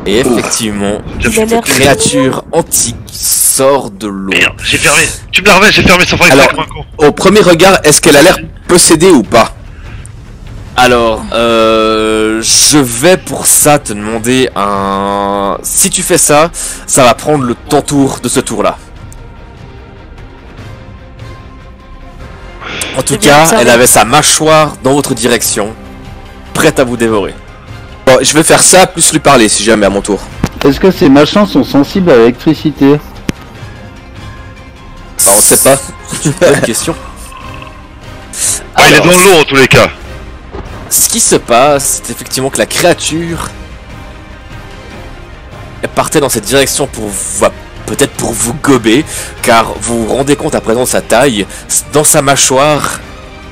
Et effectivement, cette créature antique sort de l'eau. Merde, j'ai fermé. Tu me la remets, j'ai fermé sans faire Alors, comme un con. au premier regard, est-ce qu'elle a l'air possédée ou pas? Alors, je vais pour ça te demander un... Si tu fais ça, ça va prendre ton tour de ce tour-là. En tout cas, elle avait sa mâchoire dans votre direction, prête à vous dévorer. Bon, je vais faire ça, plus lui parler si jamais à mon tour. Est-ce que ces machins sont sensibles à l'électricité? Bah, on sait pas. Bonne question. Ah, il est dans l'eau en tous les cas. Ce qui se passe, c'est effectivement que la créature elle partait dans cette direction pour peut-être pour vous gober, car vous vous rendez compte à présent de sa taille. Dans sa mâchoire,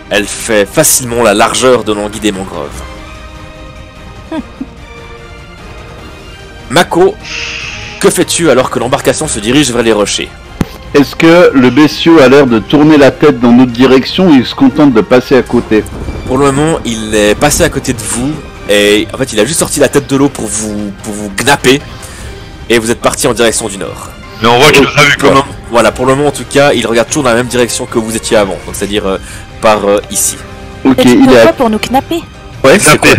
elle fait facilement la largeur de l'anguille des mangroves. Mako, que fais-tu alors que l'embarcation se dirige vers les rochers? Est-ce que le bestiau a l'air de tourner la tête dans notre direction ou il se contente de passer à côté? Pour le moment, il est passé à côté de vous et en fait, il a juste sorti la tête de l'eau pour vous gnapper et vous êtes parti en direction du nord. Mais on voit qu'il nous a vu quoi. Voilà, pour le moment en tout cas, il regarde toujours dans la même direction que vous étiez avant, donc c'est-à-dire par ici. Ok, Et tu il peux est quoi à... pour nous knapper? Ouais, c'est quoi?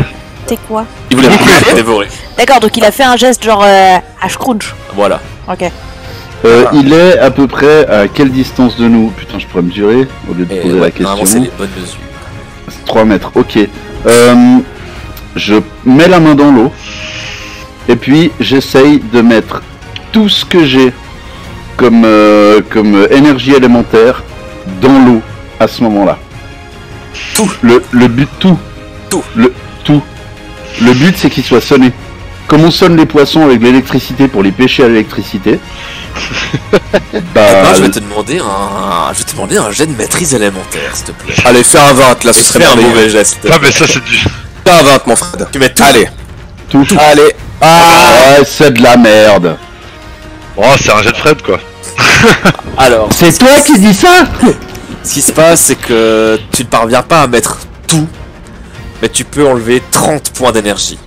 C'est quoi? Il voulait vous Dévorer. D'accord, donc il a fait un geste genre Ash Crunch. Voilà. Ok. il est à peu près à quelle distance de nous? Putain, je pourrais mesurer au lieu de Et poser la normalement, c'est question. les bonnes mesures. 3 mètres, ok. Je mets la main dans l'eau. Et puis j'essaye de mettre tout ce que j'ai comme énergie élémentaire dans l'eau à ce moment-là. Tout. Le but, tout. Tout. Tout. Le but c'est qu'il soit sonné. Comme on sonne les poissons avec l'électricité pour les pêcher à l'électricité. Moi, je vais te demander un jet de maîtrise élémentaire, s'il te plaît. Allez, fais un 20 là, ce serait Fais un merveilleux. mauvais geste. Ah, mais ça c'est du. Fais un 20 mon Fred. Tu mets tout. Allez, tout. allez. Ah, c'est de la merde. Oh, c'est un jet de Fred quoi. Alors, C'est toi qui dis ça? ce qui se passe, c'est que tu ne parviens pas à mettre tout, mais tu peux enlever 30 points d'énergie.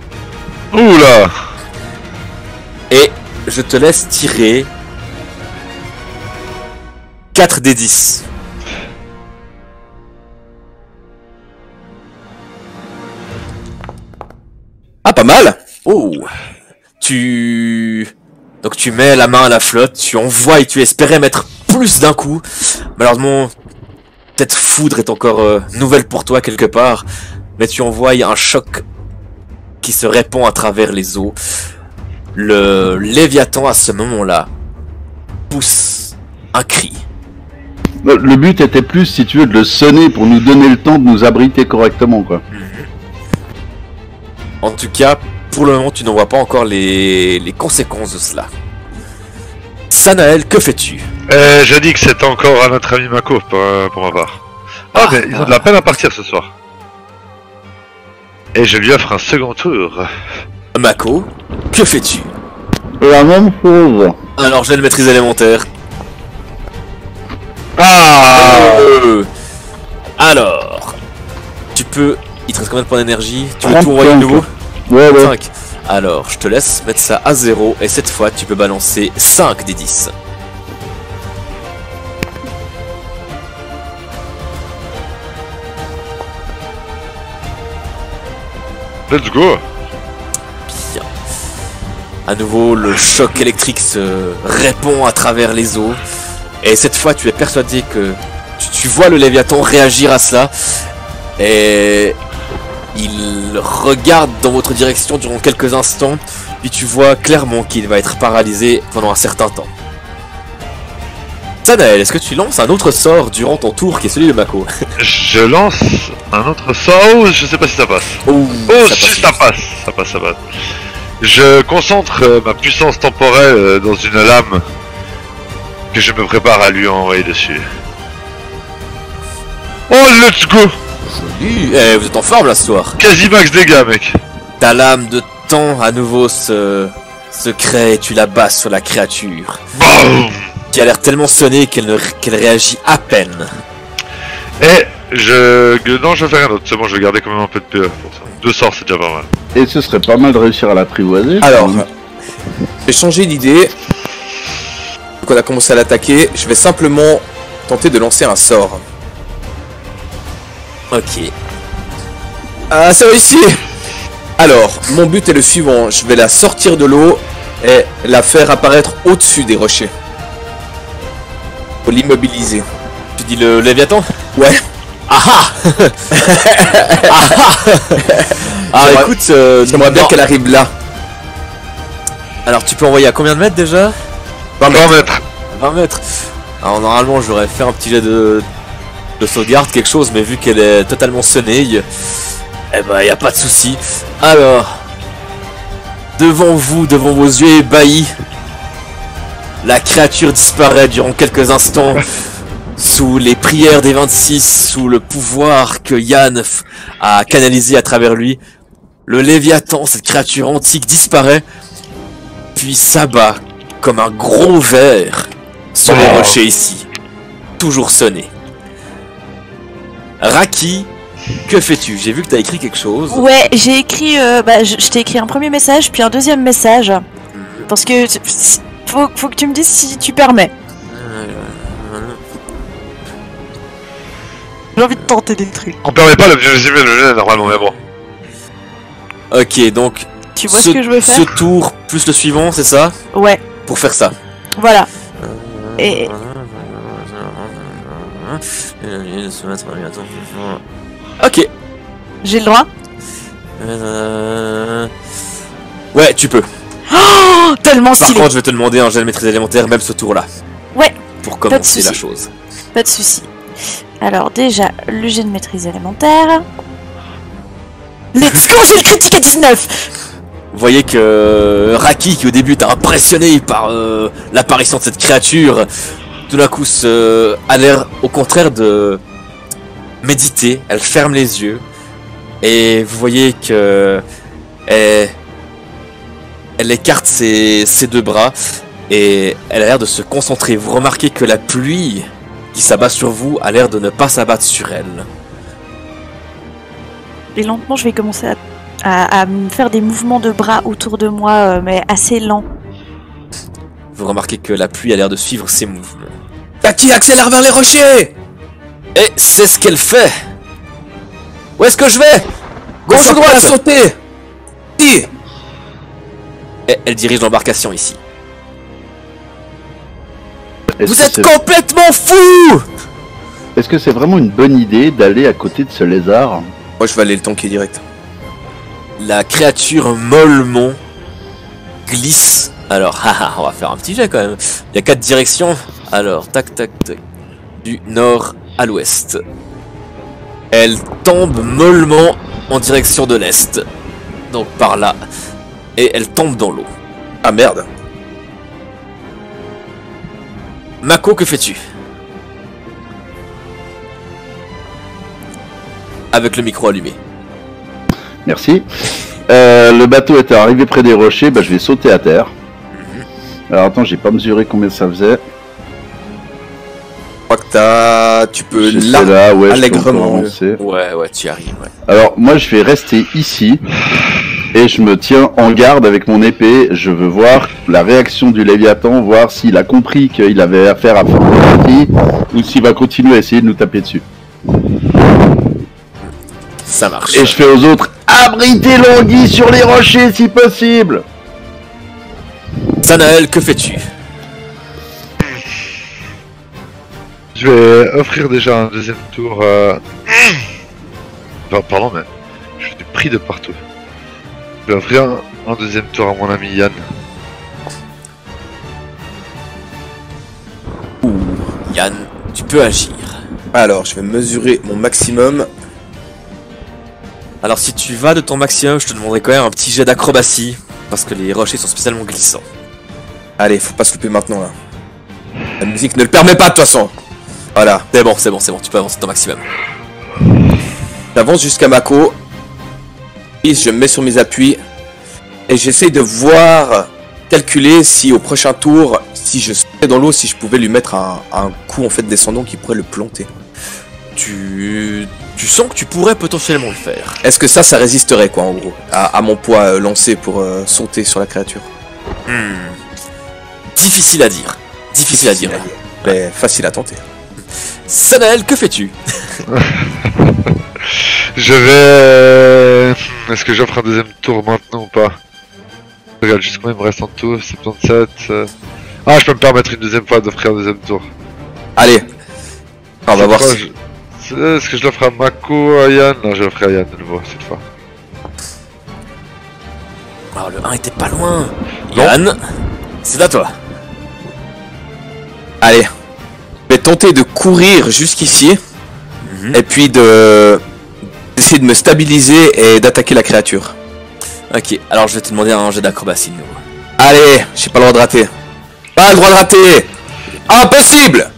Oula. Et je te laisse tirer 4 des 10. Ah, pas mal. Oh. Donc tu mets la main à la flotte, tu envoies et tu espérais mettre plus d'un coup. Malheureusement, peut-être foudre est encore nouvelle pour toi quelque part, mais tu envoies un choc qui se répand à travers les eaux. Le Léviathan à ce moment-là pousse un cri. Le but était plus, si tu veux, de le sonner pour nous donner le temps de nous abriter correctement, quoi. En tout cas, pour le moment, tu n'en vois pas encore les conséquences de cela. Sanael, que fais-tu? Je dis que c'est encore à notre ami Mako pour ma part. Ah, mais ils ont de la peine à partir ce soir. Et je lui offre un second tour. Mako, que fais-tu? La même chose. Alors, j'ai le maîtrise élémentaire. Alors, tu peux... Il te reste combien de points d'énergie? Tu veux tout envoyer de nouveau? Ouais. 5. Alors, je te laisse mettre ça à 0, et cette fois, tu peux balancer 5 des 10. Let's go. Bien. À nouveau, le choc électrique se répand à travers les eaux, et cette fois, tu es persuadé que... Tu vois le Léviathan réagir à cela, et... Il regarde dans votre direction durant quelques instants, puis tu vois clairement qu'il va être paralysé pendant un certain temps. Sanael, est-ce que tu lances un autre sort durant ton tour qui est celui de Mako? Je lance un autre sort. Oh, je sais pas si ça passe. Oh, Ça passe. Je concentre ma puissance temporelle dans une lame que je me prépare à lui envoyer dessus. Oh, let's go! Vous êtes en forme là ce soir. Quasi max dégâts, mec. Ta lame de temps à nouveau se crée et tu la bats sur la créature. Boum! Qui a l'air tellement sonnée qu'elle réagit à peine. Et non, je vais faire un autre. C'est bon, je vais garder quand même un peu de PE pour ça. 2 sorts, c'est déjà pas mal. Et ce serait pas mal de réussir à l'apprivoiser. Alors, J'ai changé d'idée. Donc on a commencé à l'attaquer. Je vais simplement tenter de lancer un sort. Ok. Ah, c'est réussi! Alors, mon but est le suivant. Je vais la sortir de l'eau et la faire apparaître au-dessus des rochers. Pour l'immobiliser. Tu dis le Léviathan? Ouais. Ah ah. Ah J'aimerais- écoute, J'aimerais bien non. qu'elle arrive là. Alors tu peux envoyer à combien de mètres déjà? 20 mètres. 20 mètres. Alors normalement j'aurais fait un petit jet de sauvegarde, quelque chose, mais vu qu'elle est totalement sonnée, eh ben y a pas de souci. Alors, devant vous, devant vos yeux ébahis, la créature disparaît durant quelques instants sous les prières des 26, sous le pouvoir que Yann a canalisé à travers lui. Le Léviathan, cette créature antique, disparaît, puis s'abat comme un gros ver sur les rochers ici, toujours sonné. Raki, que fais-tu? J'ai vu que t'as écrit quelque chose. Ouais, j'ai écrit. Je t'ai écrit un premier message, puis un deuxième message. Parce que faut que tu me dises si tu permets. J'ai envie de tenter des trucs. On permet pas l'objet visible et le jet normalement, mais bon. Ok, donc Tu vois ce que je veux faire? ce tour plus le suivant, c'est ça? Ouais, Pour faire ça. voilà. Et Ok. j'ai le droit? Ouais, tu peux. Oh, tellement Par stylé. contre, je vais te demander un jet de maîtrise élémentaire, même ce tour-là. Ouais, Pour de commencer la souci. chose. pas de souci. Alors déjà, le jet de maîtrise élémentaire. Let's go, j'ai le critique à 19. Vous voyez que Raki, qui au début était impressionné par l'apparition de cette créature, tout d'un coup a l'air au contraire de méditer. Elle ferme les yeux et vous voyez que elle écarte ses deux bras et elle a l'air de se concentrer. Vous remarquez que la pluie qui s'abat sur vous a l'air de ne pas s'abattre sur elle. Et lentement, je vais commencer à me faire des mouvements de bras autour de moi, mais assez lents. Vous remarquez que la pluie a l'air de suivre ses mouvements. Taki, accélère vers les rochers! Et c'est ce qu'elle fait. Où est-ce que je vais? Gauche ou droite, sauter! Si! Et elle dirige l'embarcation ici. Est-ce Vous que êtes c'est- complètement fous! Est-ce que c'est vraiment une bonne idée d'aller à côté de ce lézard? Moi, je vais aller le tanker direct. La créature mollement glisse. Alors, haha, on va faire un petit jet quand même. Il y a 4 directions. Alors, tac, tac, tac. Du nord à l'ouest. Elle tombe mollement en direction de l'est. Donc par là. Et elle tombe dans l'eau. Ah merde. Mako, que fais-tu? Avec le micro allumé. Merci. Le bateau était arrivé près des rochers, bah, je vais sauter à terre. Alors attends, j'ai pas mesuré combien ça faisait. Je crois que tu peux J'étais là. là, ouais, je peux allègrement encore avancer. Ouais, tu y arrives, ouais. Alors moi je vais rester ici et je me tiens en garde avec mon épée. Je veux voir la réaction du Léviathan, voir s'il a compris qu'il avait affaire à faire partie ou s'il va continuer à essayer de nous taper dessus. Ça marche. Et je fais aux autres, abritez l'anguille sur les rochers si possible. Sanael, que fais-tu? Je vais offrir déjà un deuxième tour. Enfin, pardon, mais je suis pris de partout. Je vais offrir un deuxième tour à mon ami Yann. Yann, tu peux agir. Alors, je vais mesurer mon maximum. Alors si tu vas de ton maximum, je te demanderai quand même un petit jet d'acrobatie, parce que les rochers sont spécialement glissants. Allez, faut pas se louper maintenant là. La musique ne le permet pas de toute façon. Voilà. C'est bon, tu peux avancer de ton maximum. J'avance jusqu'à Mako. Et je me mets sur mes appuis. Et j'essaye de voir, calculer si au prochain tour, si je sautais dans l'eau, si je pouvais lui mettre un coup en fait descendant qui pourrait le planter. Tu sens que tu pourrais potentiellement le faire. Est-ce que ça résisterait quoi en gros à mon poids lancé pour sauter sur la créature? Difficile à dire. Difficile à dire. Mais facile à tenter. Sanael, que fais-tu? Je vais... Est-ce que j'offre un deuxième tour maintenant ou pas? Regarde juste combien il me reste en tout, 77... Ah, je peux me permettre une deuxième fois d'offrir un deuxième tour. Allez. On va voir si... Est-ce que je l'offre à Mako, à Yann? Non, je l'offre à Yann de nouveau, cette fois. Oh, le 1 était pas loin. Yann, c'est à toi. Allez. Je vais tenter de courir jusqu'ici. Et puis d'essayer de me stabiliser et d'attaquer la créature. Ok, alors je vais te demander un jet d'acrobatie de nouveau. Allez, j'ai pas le droit de rater. Pas le droit de rater. Impossible.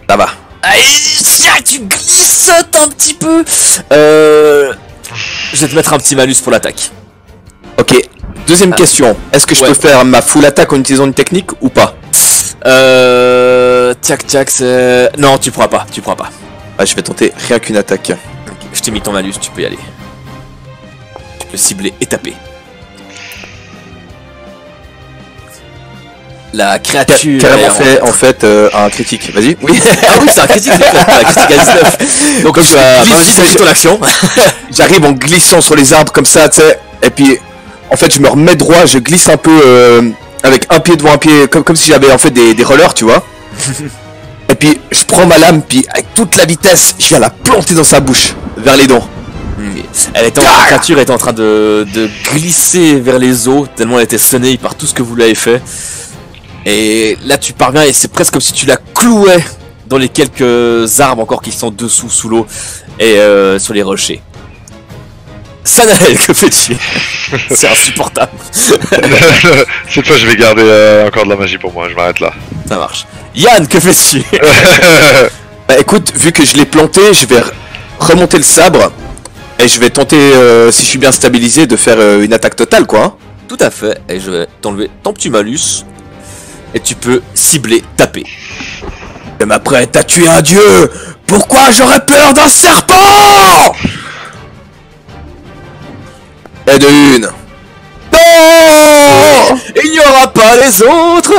Ça va. Allez, tu glissotes un petit peu. Je vais te mettre un petit malus pour l'attaque. Ok. Deuxième question. Est-ce que je peux faire ma full attaque en utilisant une technique ou pas? Tac, c'est... Non, tu pourras pas, Ah, je vais tenter rien qu'une attaque. Ok, je t'ai mis ton malus, tu peux y aller. Tu peux cibler et taper. La créature... Carrément fait en fait un critique. Vas-y. Oui, ah oui, c'est un critique, un critique à 19. Donc tu as 20 ton action. J'arrive en glissant sur les arbres comme ça, tu sais. Et puis, en fait, je me remets droit, je glisse un peu avec un pied devant un pied, comme si j'avais en fait des rollers, tu vois. Et puis, je prends ma lame, puis avec toute la vitesse, je viens la planter dans sa bouche, vers les dents. La créature était en train de glisser vers les eaux, tellement elle était sonnée par tout ce que vous lui avez fait. Et là tu parviens et c'est presque comme si tu la clouais dans les quelques arbres encore qui sont dessous sous l'eau et sur les rochers. Sanael, que fais-tu? C'est insupportable. Cette fois je vais garder encore de la magie pour moi, je m'arrête là. Ça marche. Yann, que fais-tu? Bah écoute, vu que je l'ai planté, je vais remonter le sabre. Et je vais tenter, si je suis bien stabilisé, de faire une attaque totale, quoi. Hein. Tout à fait, et je vais t'enlever ton petit malus. Et tu peux cibler, taper. Je m'apprête à tuer un dieu. Pourquoi j'aurais peur d'un serpent? Et de une. Non! Il n'y aura pas les autres.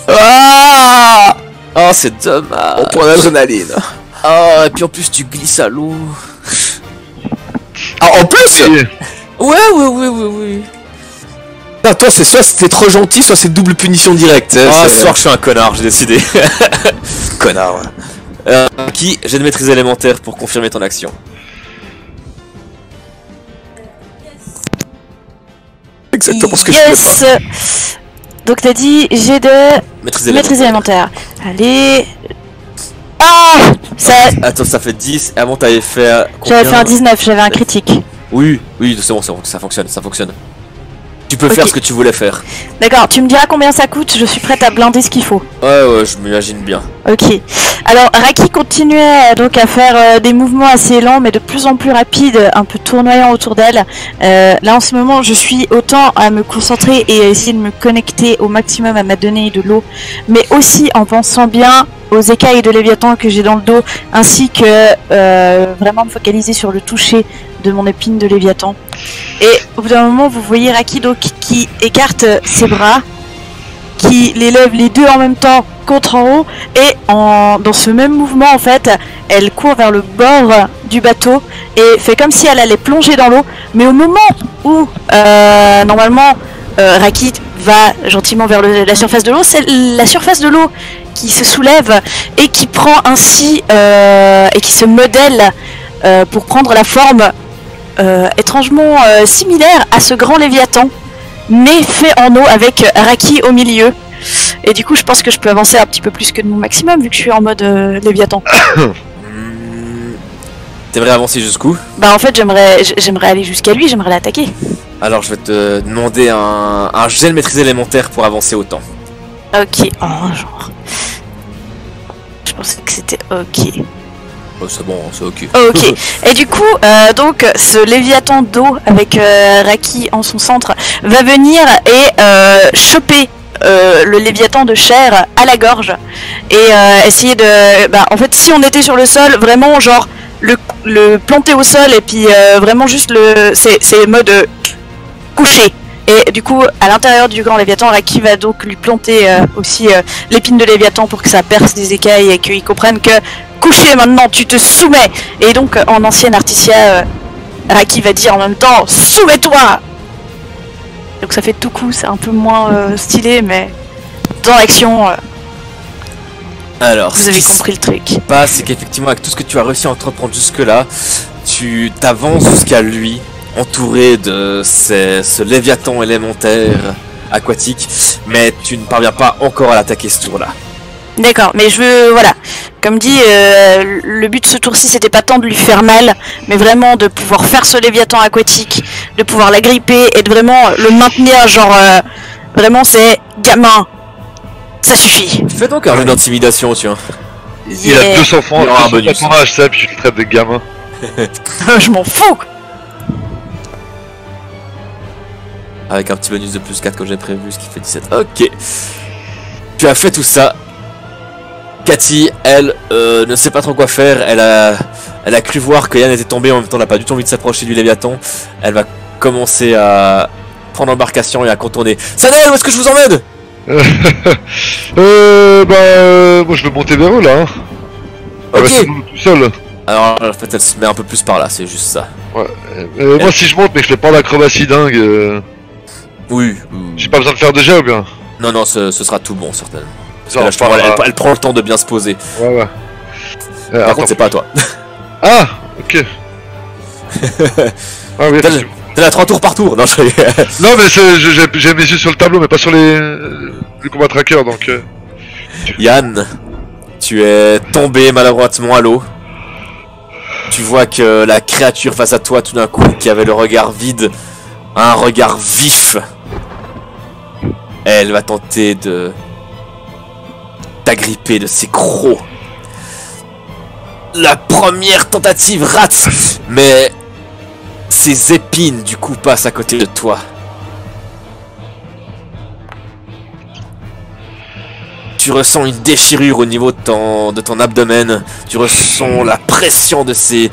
Ah! Oh, c'est dommage. On prend l'adrénaline. Ah, et puis en plus tu glisses à l'eau. Ah, en plus? Oui. Ah, toi, c'est soit c'était trop gentil, soit c'est double punition directe. Ah, ce soir je suis un connard, j'ai décidé. Connard, ouais. Qui j'ai de maîtrise élémentaire pour confirmer ton action. Exactement ce que je fais pas. Donc t'as dit j'ai de maîtrise élémentaire. Allez. Ah ça... Attends, ça fait 10, avant t'avais fait... J'avais fait un 19, j'avais un critique. Oui, c'est bon, ça fonctionne. Tu peux faire ce que tu voulais faire. D'accord, tu me diras combien ça coûte, je suis prête à blinder ce qu'il faut. Ouais, je m'imagine bien. Ok. Alors, Raki continuait donc à faire des mouvements assez lents, mais de plus en plus rapides, un peu tournoyants autour d'elle. Là, en ce moment, je suis autant à me concentrer et à essayer de me connecter au maximum à ma donnée de l'eau, mais aussi en pensant bien aux écailles de Léviathan que j'ai dans le dos, ainsi que vraiment me focaliser sur le toucher de mon épine de Léviathan. Et au bout d'un moment, vous voyez Raki donc qui écarte ses bras, qui les lève les deux en même temps contre en haut, et dans ce même mouvement en fait, elle court vers le bord du bateau et fait comme si elle allait plonger dans l'eau, mais au moment où normalement Raki va gentiment vers la surface de l'eau, c'est la surface de l'eau qui se soulève et qui prend ainsi et qui se modèle pour prendre la forme étrangement similaire à ce grand Léviathan, mais fait en eau avec Raki au milieu. Et du coup, je pense que je peux avancer un petit peu plus que de mon maximum vu que je suis en mode Léviathan. T'aimerais avancer jusqu'où? Bah en fait, j'aimerais aller jusqu'à lui, j'aimerais l'attaquer. Alors je vais te demander un jet de maîtrise élémentaire pour avancer autant. Ok, oh genre... Je pensais que c'était ok. Oh, c'est bon, c'est ok. Ok. Et du coup, donc, ce Léviathan d'eau avec Raki en son centre va venir et choper le Léviathan de chair à la gorge et essayer de... Bah, en fait, si on était sur le sol, vraiment, genre, le planter au sol et puis vraiment juste c'est mode couché. Et du coup, à l'intérieur du grand Léviathan, Raki va donc lui planter aussi l'épine de Léviathan pour que ça perce des écailles et qu'il comprenne que couché maintenant, tu te soumets. Et donc, en ancienne Articia, Raki va dire en même temps, soumets-toi. Donc ça fait tout coup, c'est un peu moins stylé, mais dans l'action, Alors, vous avez compris le truc. Ce qui se passe, c'est qu'effectivement, avec tout ce que tu as réussi à entreprendre jusque-là, tu t'avances jusqu'à lui, entouré de ce Léviathan élémentaire aquatique, mais tu ne parviens pas encore à l'attaquer ce tour-là. D'accord, mais je veux, voilà, comme dit, le but de ce tour-ci, c'était pas tant de lui faire mal, mais vraiment de pouvoir faire ce Léviathan aquatique, de pouvoir l'agripper et de vraiment le maintenir, genre, vraiment c'est gamin, ça suffit. Fais donc un jeu d'intimidation, tu vois. Il a 200 francs, Il y aura un 200 bonus. personnages, ça, puis tu le traites de gamin. Je m'en fous. Avec un petit bonus de plus 4 que j'ai prévu, ce qui fait 17. Ok. Tu as fait tout ça. Cathy, elle, ne sait pas trop quoi faire. Elle a cru voir que Yann était tombé, en même temps elle n'a pas du tout envie de s'approcher du Léviathan. Elle va commencer à prendre l'embarcation et à contourner. Sanel, où est-ce que je vous emmène? Moi je veux monter vers eux là. Hein. Elle Ok. va se monter tout seul. Alors en fait elle se met un peu plus par là, c'est juste ça. Ouais. Moi si je monte, mais que je fais pas l'acrobatie dingue, Oui. j'ai pas besoin de faire de jet ou bien? Non, non, ce sera tout bon, certainement. Parce que Non, là, je trouve, elle prend le temps de bien se poser. Ouais, ouais. Par contre, c'est pas à toi. Ah, ok. Ah oui, T'as effectivement. t'as là 3 tours par tour. Non, Non, mais j'ai mes yeux sur le tableau, mais pas sur le combat tracker, donc. Yann, tu es tombé maladroitement à l'eau. Tu vois que la créature face à toi, tout d'un coup, qui avait le regard vide, a un regard vif. Elle va tenter de t'agripper de ses crocs. La première tentative rate, mais ses épines du coup passent à côté de toi. Tu ressens une déchirure au niveau de ton abdomen. Tu ressens la pression de ses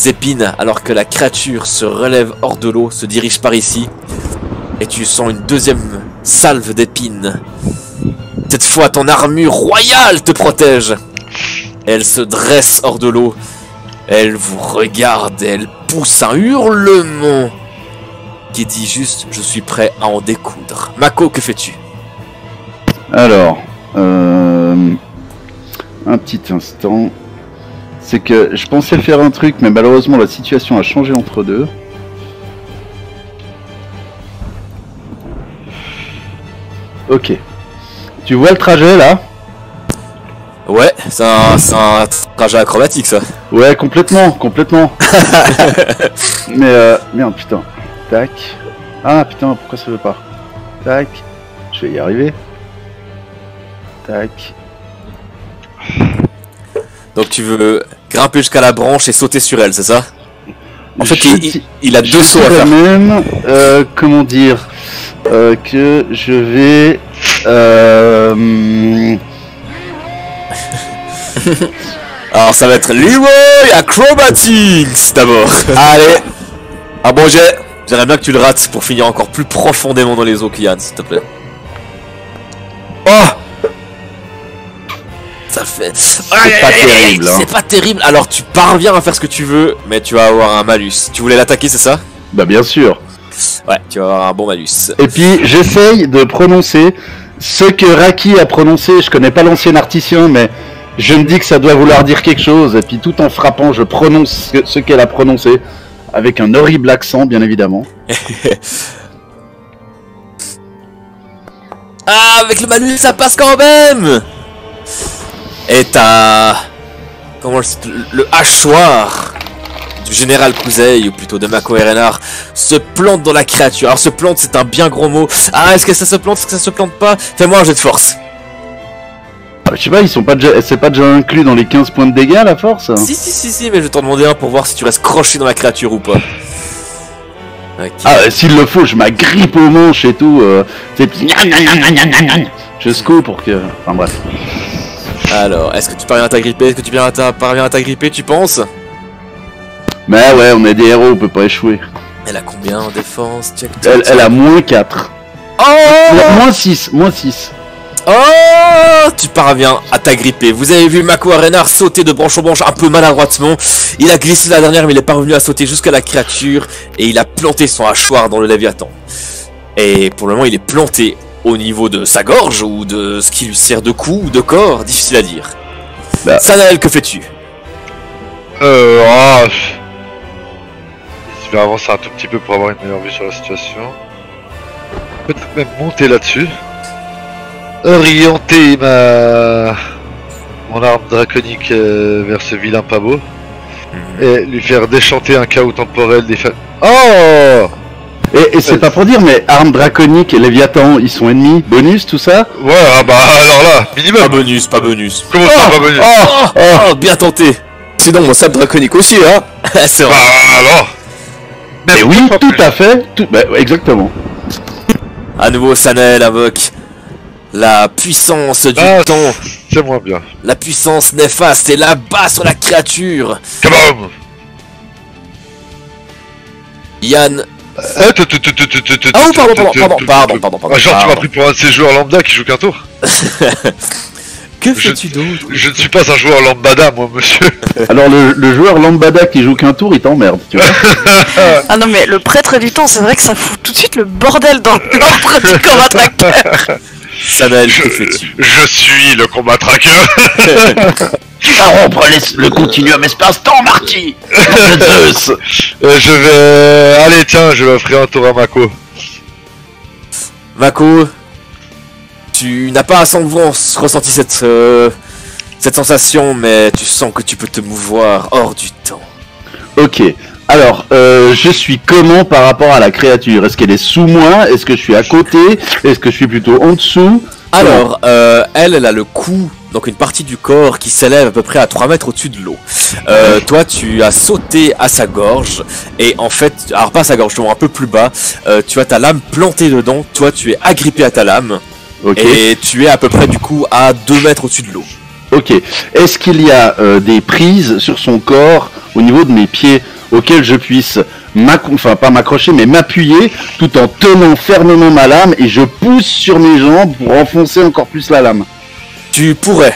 épines alors que la créature se relève hors de l'eau, se dirige par ici. Et tu sens une deuxième salve d'épines. Cette fois, ton armure royale te protège. Elle se dresse hors de l'eau. Elle vous regarde et elle pousse un hurlement qui dit juste « Je suis prêt à en découdre ». Mako, que fais-tu? Alors, un petit instant. C'est que je pensais faire un truc, mais malheureusement la situation a changé entre deux. Ok. Tu vois le trajet là? Ouais, c'est un trajet acrobatique ça. Ouais, complètement, complètement. Mais merde, putain. Tac. Ah putain, pourquoi ça veut pas? Tac. Je vais y arriver. Tac. Donc tu veux grimper jusqu'à la branche et sauter sur elle, c'est ça? En fait, il a deux sauts à faire. Même, comment dire, que je vais. Alors ça va être Leroy Acrobatics d'abord. Allez, un bon jet. J'aimerais bien que tu le rates pour finir encore plus profondément dans les eaux, Kian, s'il te plaît. Oh! Ça fait... C'est pas terrible, hein. C'est pas terrible. Alors tu parviens à faire ce que tu veux, mais tu vas avoir un malus. Tu voulais l'attaquer, c'est ça? Bah bien sûr. Ouais, tu vas avoir un bon malus. Et puis j'essaye de prononcer ce que Raki a prononcé. Je connais pas l'ancien articien, mais je me dis que ça doit vouloir dire quelque chose. Et puis tout en frappant, je prononce ce qu'elle a prononcé. Avec un horrible accent, bien évidemment. Ah, avec le malus, ça passe quand même. Et t'as... Comment le hachoir du général Kuuzei, ou plutôt de Mako Erenar, se plante dans la créature. Alors se plante, c'est un bien gros mot. Ah, est-ce que ça se plante, est-ce que ça se plante pas? Fais-moi un jet de force. Je sais pas, ils sont pas déjà, c'est pas déjà inclus dans les 15 points de dégâts, la force? Si, mais je vais t'en demander un pour voir si tu restes croché dans la créature ou pas. Ok. Ah, s'il le faut, je m'agrippe aux manches et tout. Je secoue pour que... Enfin bref. Alors, est-ce que tu parviens à t'agripper? Est-ce que tu parviens à t'agripper, tu penses? Mais ouais, on est des héros, on peut pas échouer. Elle a combien en défense? Check, check, Elle check. a moins 4. Oh Moins 6, moins 6. Oh, tu parviens à t'agripper. Vous avez vu Mako Arenar sauter de branche en branche un peu maladroitement. Il a glissé la dernière, mais il est parvenu à sauter jusqu'à la créature et il a planté son hachoir dans le Léviathan. Et pour le moment, il est planté au niveau de sa gorge ou de ce qui lui sert de cou ou de corps, difficile à dire. Bah. Sanael, que fais-tu? Je vais avancer un tout petit peu pour avoir une meilleure vue sur la situation. Peut-être même monter là-dessus. Orienter mon arme draconique vers ce vilain pas beau. Et lui faire déchanter un chaos temporel des Oh! Et c'est pas pour dire, mais armes draconiques et Léviathan, ils sont ennemis, bonus, tout ça. Ouais, ah bah alors là, minimum. Pas bonus, pas bonus. Comment ça, pas bonus? Oh, bien tenté. Sinon, mon sabre draconique aussi, hein. C'est vrai. Bah alors. Et oui, pas tout plus. à fait, bah, exactement. À nouveau, Sanael invoque la puissance du Ah, temps, c'est moins bien. la puissance néfaste et la bas sur la créature. Kaboom! Yann. Ah, Ah, pardon. Ah, genre, tu m'as pris pour un de ces joueurs lambda qui joue qu'un tour? Que fais-tu d'autre? Je ne suis pas un joueur lambda, moi, monsieur. Alors le joueur lambada qui joue qu'un tour, il t'emmerde, tu vois. Ah non, mais le prêtre du temps, c'est vrai que ça fout tout de suite le bordel dans l'ordre du combat tracker. Sanael, que fais-tu? Je suis le combat tracker. Tu vas rompre le continuum espace-temps, Marty. Zeus. Je vais... Allez, tiens, je vais offrir un tour à Mako. Mako, tu n'as pas à 100% ressenti cette sensation, mais tu sens que tu peux te mouvoir hors du temps. Ok. Alors, je suis comment par rapport à la créature? Est-ce qu'elle est sous moi? Est-ce que je suis à côté? Est-ce que je suis plutôt en dessous? Alors, elle a le cou, donc une partie du corps qui s'élève à peu près à 3 mètres au-dessus de l'eau. Toi, tu as sauté à sa gorge, et en fait, alors pas à sa gorge, justement, un peu plus bas, tu as ta lame plantée dedans, toi tu es agrippé à ta lame, Ok. et tu es à peu près du coup à 2 mètres au-dessus de l'eau. Ok. Est-ce qu'il y a des prises sur son corps au niveau de mes pieds auxquelles je puisse pas m'accrocher mais m'appuyer tout en tenant fermement ma lame et je pousse sur mes jambes pour enfoncer encore plus la lame? Tu pourrais.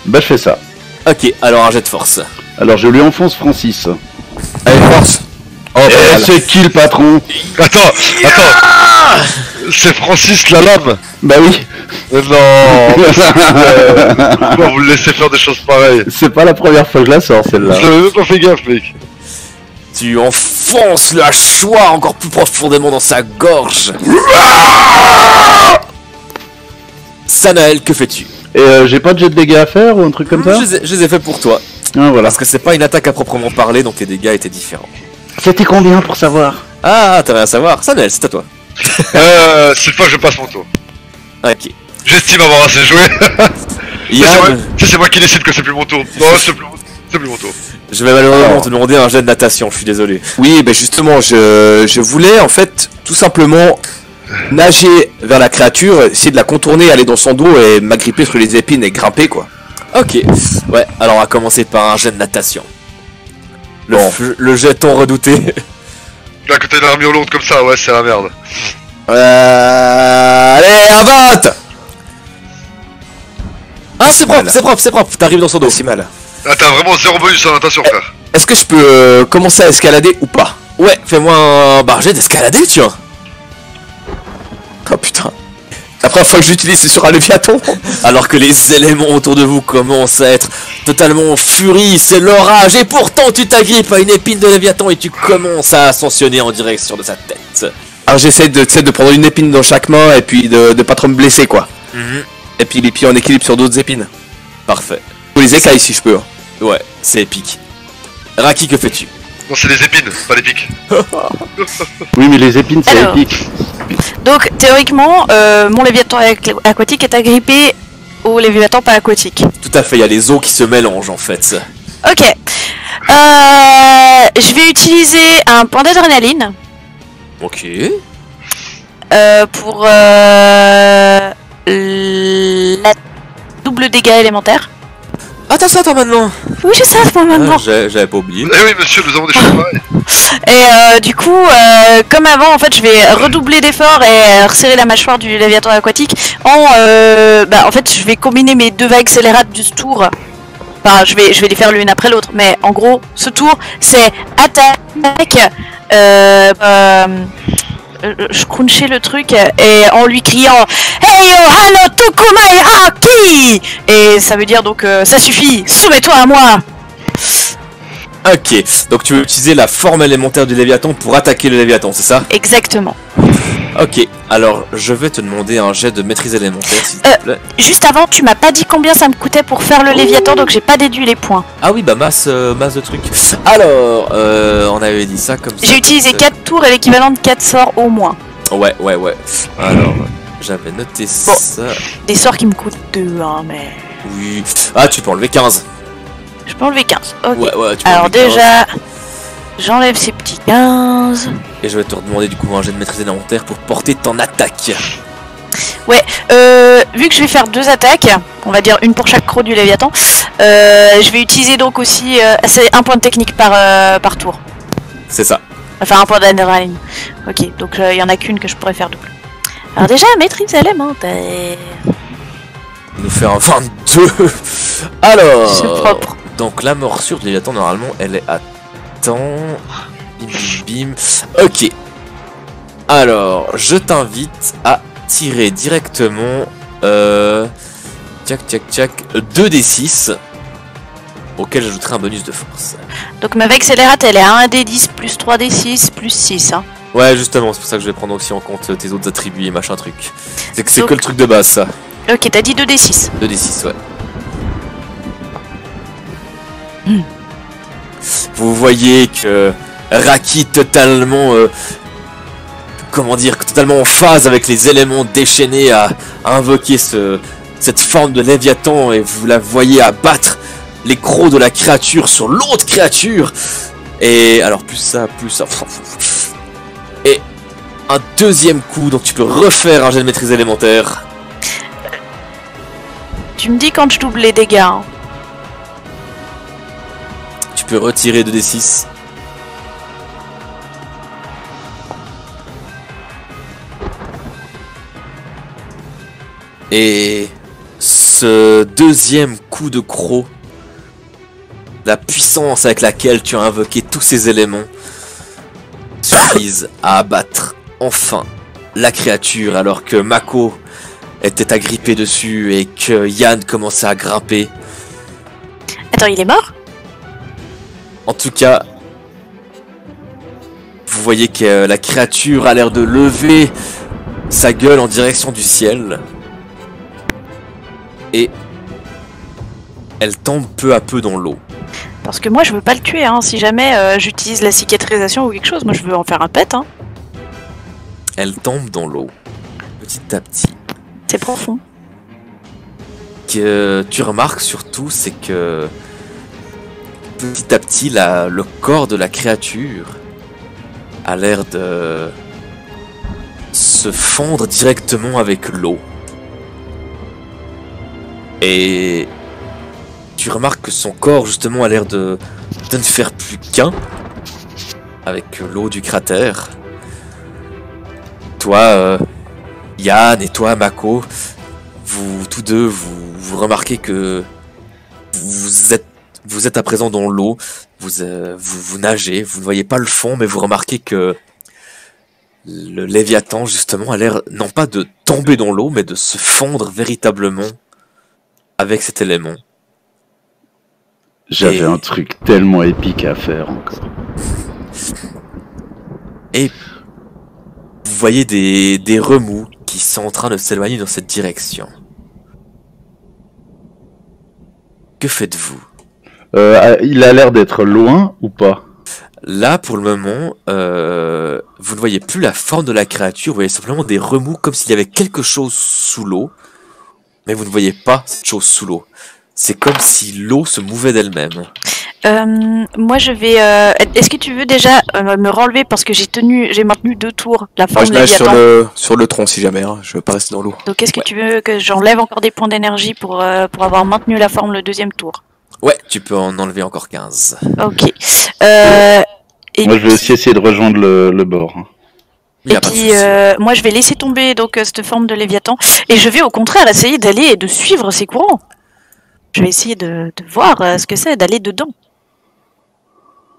Bah je fais ça. Ok, alors un jet de force. Alors je lui enfonce Francis. Allez, force. Oh, Eh, c'est qui le patron? Attends. C'est Francis la lame. Bah oui. Non. Pourquoi vous le laissez faire des choses pareilles? C'est pas la première fois que je la sors celle-là. J'avais même pas fait gaffe, mec. Tu enfonces le hachoir encore plus profondément dans sa gorge. Sanael, que fais-tu? Et j'ai pas de jet de dégâts à faire ou un truc comme ça? Je les ai fait pour toi. Ah voilà. Parce que c'est pas une attaque à proprement parler, donc les dégâts étaient différents. C'était combien pour savoir? Ah, t'as rien à savoir. Sanael, c'est à toi. Cette fois, je passe mon tour. Ok. J'estime avoir assez joué. Yann, C'est moi qui décide que c'est plus mon tour. Non, c'est plus mon tour. je vais malheureusement te demander un jet de natation, je suis désolé. Oui, ben justement, je voulais en fait tout simplement nager vers la créature, essayer de la contourner, aller dans son dos et m'agripper sur les épines et grimper quoi. Ok. Ouais, alors on va commencer par un jet de natation. Le jeton redouté. Là, quand t'as une armure lourde comme ça, ouais, c'est la merde. Allez, avante! Ah, c'est propre, Voilà. c'est propre, t'arrives dans son dos. Pas si mal. Là, t'as vraiment 0 bonus en natation, frère. Est-ce que je peux commencer à escalader ou pas? Ouais, fais-moi un jet d'escalader, tu vois. Oh putain. La première fois que j'utilise c'est sur un Léviathan. Alors que les éléments autour de vous commencent à être totalement en furie, c'est l'orage, et pourtant tu t'agrippes à une épine de Léviathan et tu commences à ascensionner en direction de sa tête. Alors j'essaie de prendre une épine dans chaque main et puis de pas trop me blesser quoi. Et puis les pieds en équilibre sur d'autres épines. Parfait. Faut les écailles si je peux. Ouais, c'est épique. Raki, que fais-tu? Non, c'est les épines, pas les pics. Oui mais les épines c'est Alors. épique. Donc, théoriquement, mon léviathan aquatique est agrippé au léviathan pas aquatique. Tout à fait, il y a les eaux qui se mélangent en fait. Ok. Je vais utiliser un point d'adrénaline Ok. pour la double dégâts élémentaires. Attends ça, attends maintenant. Oui, je sais, moi maintenant. J'avais pas oublié. Eh oui, monsieur, nous avons des choses pareilles. Et du coup, comme avant, en fait, je vais redoubler d'efforts et resserrer la mâchoire du Léviathan aquatique. En fait, je vais combiner mes deux vagues scélérates du tour. Enfin, je vais les faire l'une après l'autre. Mais en gros, ce tour, c'est attaque. Je crunchais le truc et en lui criant Hey yo hano tokumai haki, et ça veut dire donc ça suffit, soumets-toi à moi. Ok, donc tu veux utiliser la forme élémentaire du Léviathan pour attaquer le Léviathan, c'est ça? Exactement. Ok, alors je vais te demander un jet de maîtrise élémentaire s'il te plaît. Juste avant, tu m'as pas dit combien ça me coûtait pour faire le Léviathan, donc j'ai pas déduit les points. Ah oui, bah masse de trucs. Alors, on avait dit ça comme ça. J'ai utilisé 4 tours et l'équivalent de 4 sorts au moins. Ouais. Alors, j'avais noté ça. Des sorts qui me coûtent 2, hein, mais... Oui. Ah, tu peux enlever 15. Je peux enlever 15, ok. Ouais, tu peux Alors enlever 15. déjà, j'enlève ces petits 15. Et je vais te demander du coup un jet de maîtrise élémentaire pour porter ton attaque. Ouais, vu que je vais faire 2 attaques, on va dire une pour chaque croc du Léviathan, je vais utiliser donc aussi, c'est un point de technique par tour. C'est ça. Enfin, un point d'adrénaline. Ok, donc il y en a qu'une que je pourrais faire double. Alors déjà, maîtrise élémentaire. Nous faire un 22. Alors. C'est propre. Donc la morsure du Léviathan, normalement, elle est à temps. Bim. Ok. Alors, je t'invite à tirer directement. Tchac. 2d6. Auquel j'ajouterai un bonus de force. Donc ma vague scélérate, elle est à 1d10 plus 3d6 plus 6. Hein. Ouais, justement, c'est pour ça que je vais prendre aussi en compte tes autres attributs et machin truc. C'est Donc- que le truc de base, ça. Ok, t'as dit 2d6. 2d6, ouais. Vous voyez que Raki totalement, totalement en phase avec les éléments déchaînés à invoquer cette forme de Léviathan, et vous la voyez abattre les crocs de la créature sur l'autre créature. Et alors plus ça. Et un deuxième coup, donc tu peux refaire un jet de maîtrise élémentaire. Tu me dis quand je double les dégâts. Hein. Tu peux retirer 2d6. Et ce deuxième coup de croc, la puissance avec laquelle tu as invoqué tous ces éléments, suffisent à abattre enfin la créature, alors que Mako était agrippé dessus et que Yann commençait à grimper. Attends, il est mort? En tout cas, vous voyez que la créature a l'air de lever sa gueule en direction du ciel. Et elle tombe peu à peu dans l'eau. Parce que moi je veux pas le tuer, hein. Si jamais j'utilise la cicatrisation ou quelque chose, moi je veux en faire un pet. Hein. Elle tombe dans l'eau, petit à petit. C'est profond. Que tu remarques surtout, c'est que petit à petit, le corps de la créature a l'air de se fondre directement avec l'eau. Et tu remarques que son corps, justement, a l'air de ne faire plus qu'un avec l'eau du cratère. Toi, Yann, et toi, Mako, vous tous deux, vous remarquez que vous êtes à présent dans l'eau, vous nagez, vous ne voyez pas le fond, mais vous remarquez que le Léviathan, justement, a l'air non pas de tomber dans l'eau, mais de se fondre véritablement avec cet élément. J'avais Et- un truc tellement épique à faire encore. Et vous voyez des remous qui sont en train de s'éloigner dans cette direction. Que faites-vous? Il a l'air d'être loin ou pas? Là, pour le moment, vous ne voyez plus la forme de la créature, vous voyez simplement des remous comme s'il y avait quelque chose sous l'eau, mais vous ne voyez pas cette chose sous l'eau. C'est comme si l'eau se mouvait d'elle-même. Moi je vais. Est-ce que tu veux déjà me relever parce que j'ai maintenu 2 tours la Moi, forme je nage Léviathan. sur le tronc si jamais, hein. Je veux pas rester dans l'eau. Donc est-ce que Ouais. tu veux que j'enlève encore des points d'énergie pour avoir maintenu la forme le deuxième tour? Ouais, tu peux en enlever encore 15. Ok. Et Moi, je vais aussi essayer de rejoindre le bord. Hein. Il y Et a pas de puis, souci. moi, je vais laisser tomber donc cette forme de Léviathan et je vais au contraire essayer d'aller et de suivre ces courants. Je vais essayer de voir ce que c'est d'aller dedans.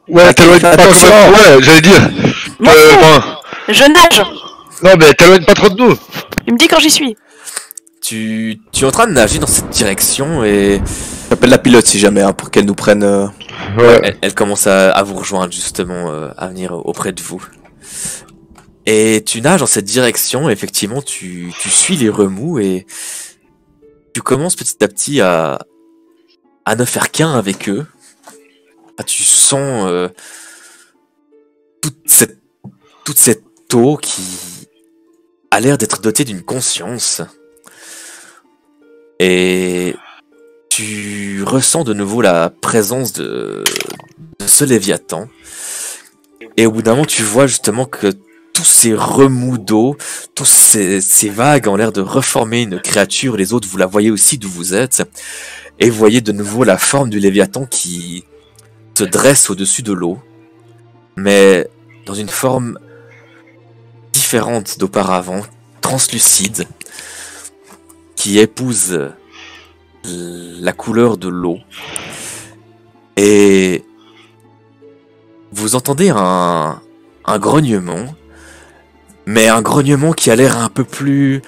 Ouais, t'éloignes pas quand même. Ouais, j'allais dire. Moi, Enfin, je nage. non, mais t'éloignes pas trop de nous. Il me dit quand j'y suis. Tu es en train de nager dans cette direction et j'appelle la pilote si jamais, hein, pour qu'elle nous prenne. Ouais. Elle commence à vous rejoindre justement, à venir auprès de vous. Et tu nages dans cette direction, et effectivement tu suis les remous et tu commences petit à petit à ne faire qu'un avec eux. Ah, tu sens toute cette eau qui a l'air d'être dotée d'une conscience. Et tu ressens de nouveau la présence de ce Léviathan. Et au bout d'un moment, tu vois justement que tous ces remous d'eau, tous ces vagues ont l'air de reformer une créature. Les autres, vous la voyez aussi d'où vous êtes. Et vous voyez de nouveau la forme du Léviathan qui se dresse au-dessus de l'eau. Mais dans une forme différente d'auparavant, translucide, qui épouse la couleur de l'eau. Et vous entendez un grognement, mais un grognement qui a l'air un peu plus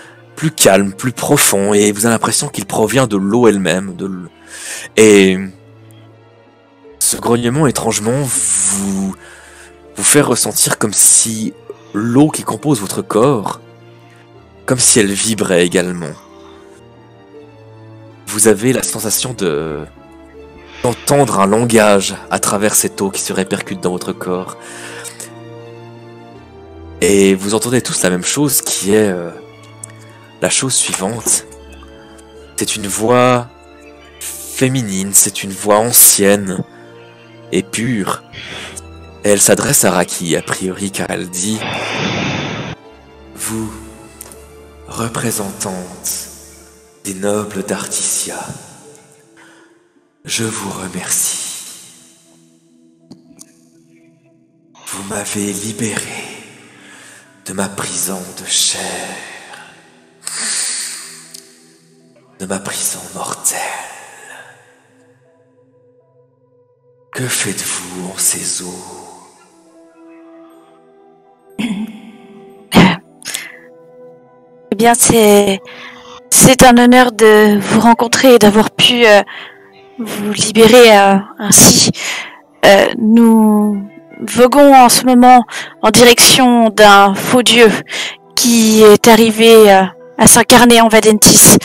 calme, plus profond, et vous avez l'impression qu'il provient de l'eau elle-même. Et ce grognement, étrangement, vous fait ressentir comme si l'eau qui compose votre corps, comme si elle vibrait également. Vous avez la sensation d'entendre un langage à travers cette eau qui se répercute dans votre corps. Et vous entendez tous la même chose qui est la chose suivante. C'est une voix féminine, c'est une voix ancienne et pure. Et elle s'adresse à Raki, a priori, car elle dit: vous, représentante des nobles d'Articia, je vous remercie. Vous m'avez libéré de ma prison de chair, de ma prison mortelle. Que faites-vous en ces eaux? Eh bien, c'est un honneur de vous rencontrer et d'avoir pu vous libérer ainsi. Nous voguons en ce moment en direction d'un faux dieu qui est arrivé à s'incarner en Vadentis.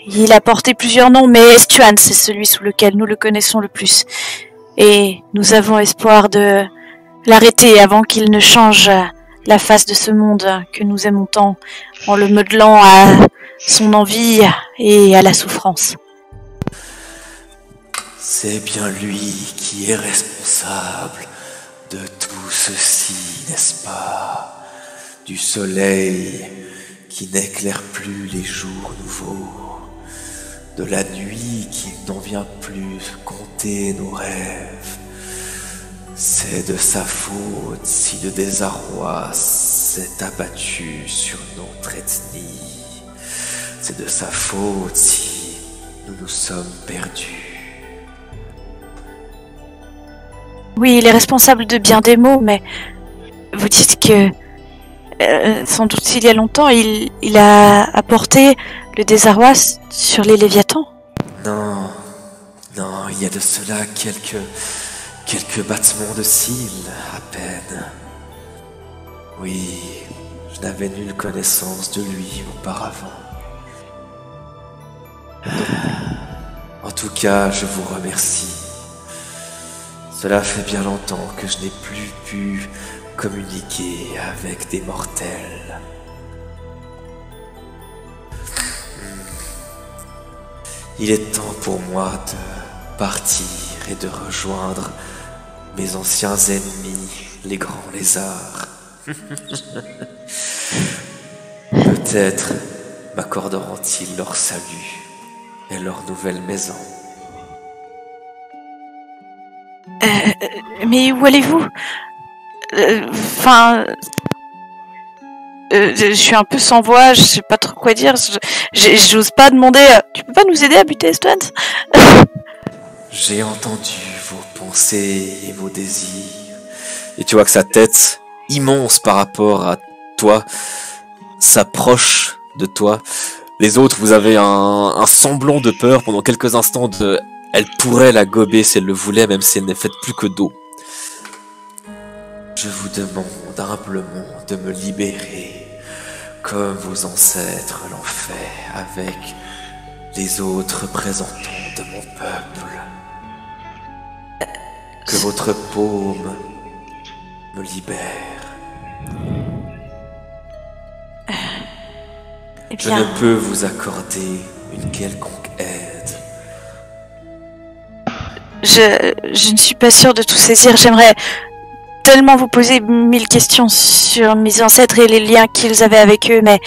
Il a porté plusieurs noms, mais Estuan, c'est celui sous lequel nous le connaissons le plus. Et nous avons espoir de l'arrêter avant qu'il ne change la face de ce monde que nous aimons tant, en le modelant à son envie et à la souffrance. C'est bien lui qui est responsable de tout ceci, n'est-ce pas? Du soleil qui n'éclaire plus les jours nouveaux, de la nuit qui n'en vient plus compter nos rêves. C'est de sa faute si le désarroi s'est abattu sur notre ethnie. C'est de sa faute si nous nous sommes perdus. Oui, il est responsable de bien des maux, mais vous dites que sans doute il y a longtemps, il a apporté le désarroi sur les Léviathans. Non, il y a de cela quelques battements de cils, à peine. Oui, je n'avais nulle connaissance de lui auparavant. En tout cas, je vous remercie. Cela fait bien longtemps que je n'ai plus pu communiquer avec des mortels. Il est temps pour moi de partir et de rejoindre mes anciens ennemis, les grands lézards. Peut-être m'accorderont-ils leur salut et leur nouvelle maison. Mais où allez-vous? Enfin... je suis un peu sans voix, je sais pas trop quoi dire. J'ose pas demander... tu peux pas nous aider à buter Estwans? J'ai entendu vos pensées et vos désirs. Et tu vois que sa tête, immense par rapport à toi, s'approche de toi. Les autres, vous avez un semblant de peur pendant quelques instants de... Elle pourrait la gober si elle le voulait, même si elle n'est faite plus que d'eau. Je vous demande humblement de me libérer, comme vos ancêtres l'ont fait avec les autres représentants de mon peuple. Que votre paume me libère. Eh Je bien, ne peux vous accorder une quelconque aide. je ne suis pas sûre de tout saisir. J'aimerais tellement vous poser 1000 questions sur mes ancêtres et les liens qu'ils avaient avec eux, mais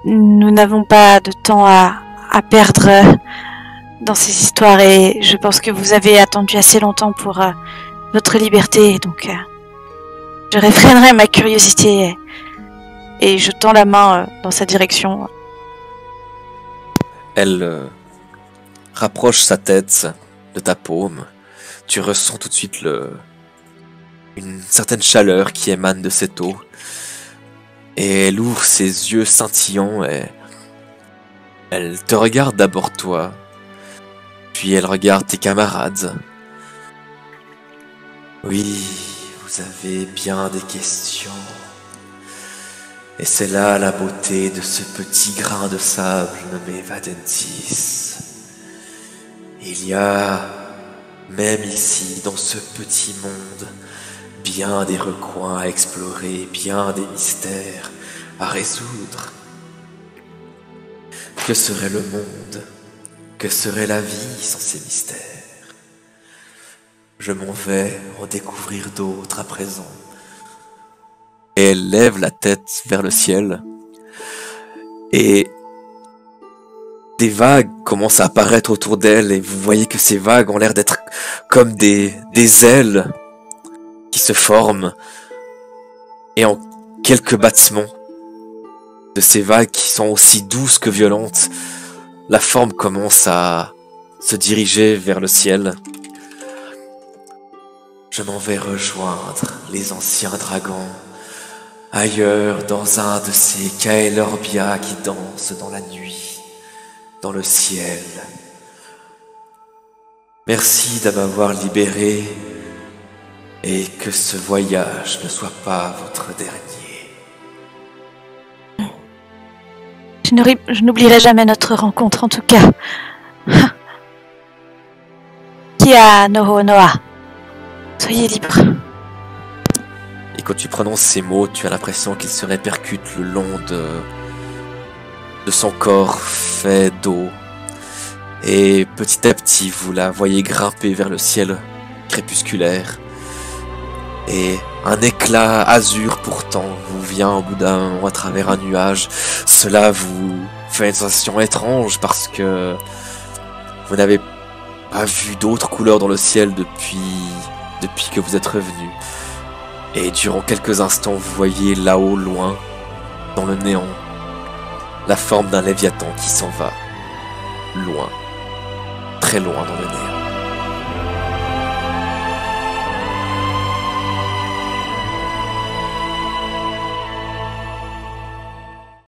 nous n'avons pas de temps à perdre dans ces histoires et je pense que vous avez attendu assez longtemps pour votre liberté, donc je réfrénerai ma curiosité et je tends la main dans sa direction. Elle rapproche sa tête de ta paume. Tu ressens tout de suite une certaine chaleur qui émane de cette eau. Et elle ouvre ses yeux scintillants et elle te regarde d'abord toi, puis elle regarde tes camarades. Oui, vous avez bien des questions. Et c'est là la beauté de ce petit grain de sable nommé Vadentis. Il y a, même ici, dans ce petit monde, bien des recoins à explorer, bien des mystères à résoudre. Que serait le monde? Que serait la vie sans ces mystères? Je m'en vais en découvrir d'autres à présent. Et elle lève la tête vers le ciel. Et des vagues commencent à apparaître autour d'elle. Et vous voyez que ces vagues ont l'air d'être comme des ailes qui se forment. Et en quelques battements de ces vagues qui sont aussi douces que violentes, la forme commence à se diriger vers le ciel. Je m'en vais rejoindre les anciens dragons, ailleurs dans un de ces Caelorbias qui dansent dans la nuit, dans le ciel. Merci de m'avoir libéré et que ce voyage ne soit pas votre dernier. Je n'oublierai jamais notre rencontre, en tout cas. Kia Noho Noa. Soyez libre. Et quand tu prononces ces mots, tu as l'impression qu'ils se répercutent le long de son corps fait d'eau. Et petit à petit, vous la voyez grimper vers le ciel crépusculaire. Et un éclat azur pourtant vous vient au bout d'un moment à travers un nuage. Cela vous fait une sensation étrange parce que vous n'avez pas vu d'autres couleurs dans le ciel depuis que vous êtes revenu. Et durant quelques instants, vous voyez là-haut, loin, dans le néant, la forme d'un léviathan qui s'en va, loin, très loin dans le néant.